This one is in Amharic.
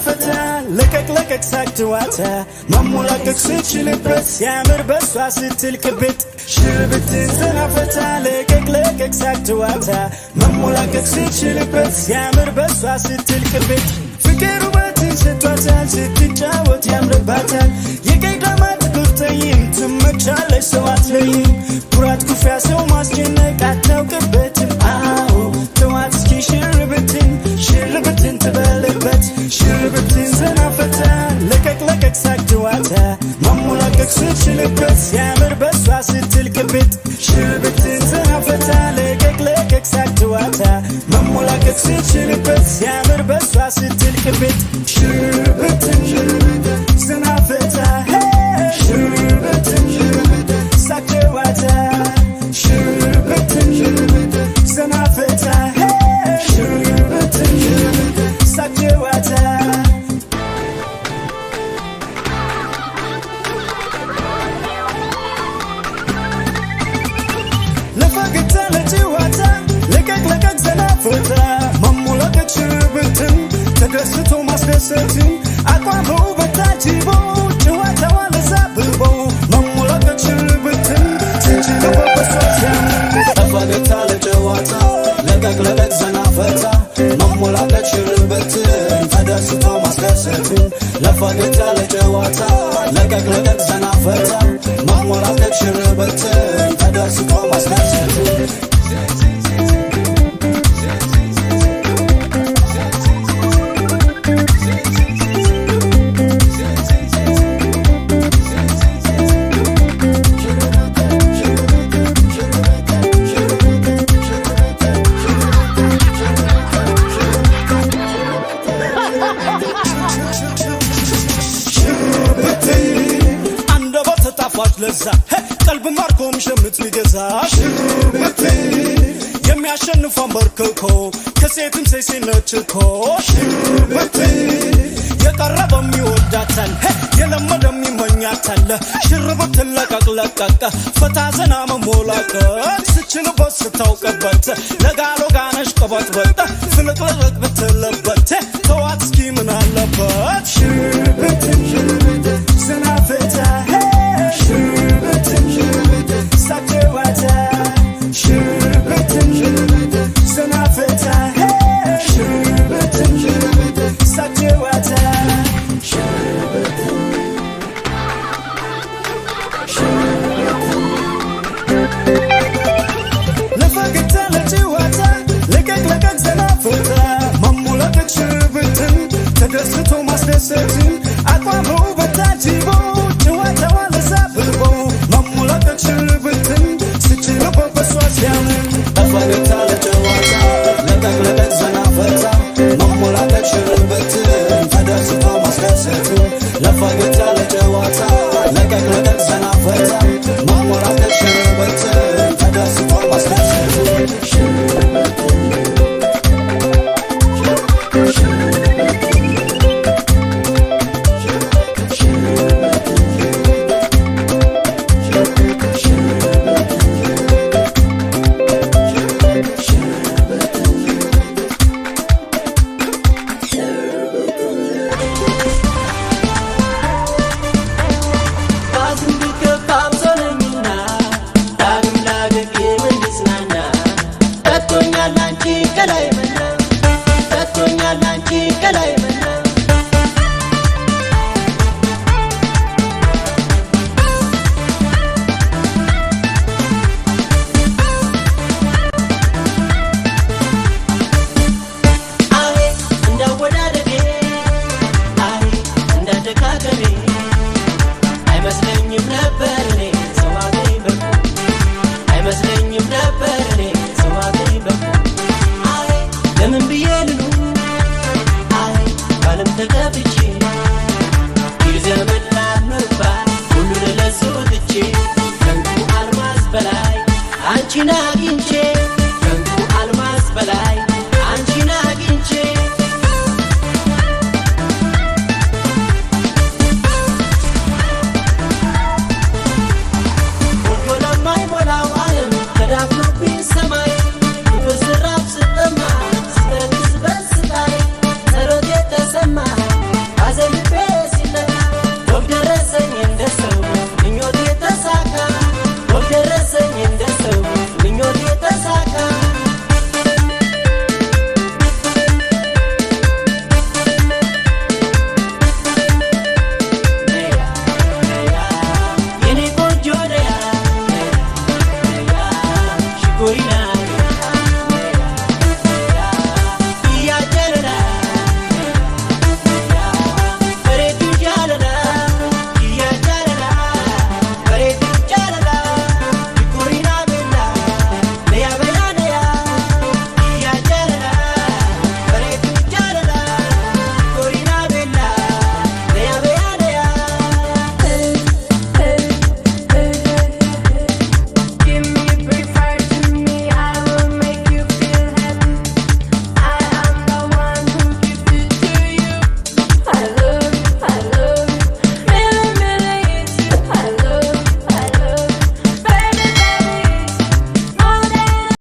ፈታ ለቀቅ ሳትዋታ መሞላቀቅ ስችልበት ሲያምር በሷ ስትል ክብት ሽርብትን ዘና ፈታ ለቀቅ ሳትዋታ መሞላቀቅ ስችልበት ሲያምር በሷ ስትል ክብት ፍቅር ውበትን ሰጥቷታል ስትጫወት ያምርባታል የቀይ ዳማት ጉርተይም ትመቻለች ሰው አትለይም ኩራት ኩፍያ ሰው ማስጨነቅ አታውቅበትም አዎ ተዋት እስኪ ሽርብትን ትበልበት ሽርብትን ዘና ፈታ ለቀቅ ሳትዋታ መሞላቀቅ ስትችልበት ሲያምር በሷ ስትል ክብት ሽርብትን ዘና ፈታ ለቀቅ ሳትዋታ መሞላቀቅ ስትችልበት ሲያምር በሷ ስትል ክብት ሽርብትን ዘና ፈታ ሽርብትን ሳትዋታ ሽርብትን ዘና ፈታ ሽርብትን ሳትዋታ ለፈገግታ ለጭዋታ ለቀቅ ዘና ፈታ መሞላቀቅ ሽርብትን ተደስቶ ማስደሰትን አቋም በውበት ታጅቦ ጭዋታዋ ለዛብቦ መሞላቀቅ ሽርብትን ትችለው በሷ ሲያምር ለፈገግታ ለጭዋታ ለቀቅ ዘና ፈታ መሞላቀቅ ሽርብትን ተደስቶ ማስደሰትን ለፈገግታ ለጭዋታ ለቀቅ ዘና ፈታ መሞላቀቅ ሽርብትን ተደስቶ ማስደሰትን ለዛ ቀልብ ማርኮ ምሽምት ሊገዛ ሽርብትን የሚያሸንፋን በርክኮ ከሴትም ሴሲነችኮ ሽርብትን የቀረበም ይወዳታል የለመደም ይመኛታል ሽርብትን ለቀቅ ፈታ ዘና መሞላቀቅ ስችልበት ስታውቅበት ለጋሎጋነሽ ቀበጥበጥ ፍልቅልቅ ብትለበት ተዋት እስኪ ምን አለበት ሽርብትን ዘና ፈታ ሽርብትን ሳትዋታ ሽርብትን ዘና ፈታ ሽርብትን ሳትዋታ ለፈገግታ ለጭዋታ ለቀቅ ዘና ፈታ መሞላቀቅ ሽርብትን ተደስቶ ማስደሰትን አቋም በውበት ታጅቦ ጭዋታዋ ለዛብቦ መሞላቀቅ ሽርብትን ስችለው በሷ ሲያምር ለፈገግታ ለጭዋታ ለቀቅ ዘና ፈታ መሞላቀቅ ሽርብትን ተደስቶ ማስደሰትን ለፈገግታ ለጭዋታ ለቀቅ ዘና ፈታ መሞላቀቅ ሽርብትን ተደስቶ ማስደሰትን China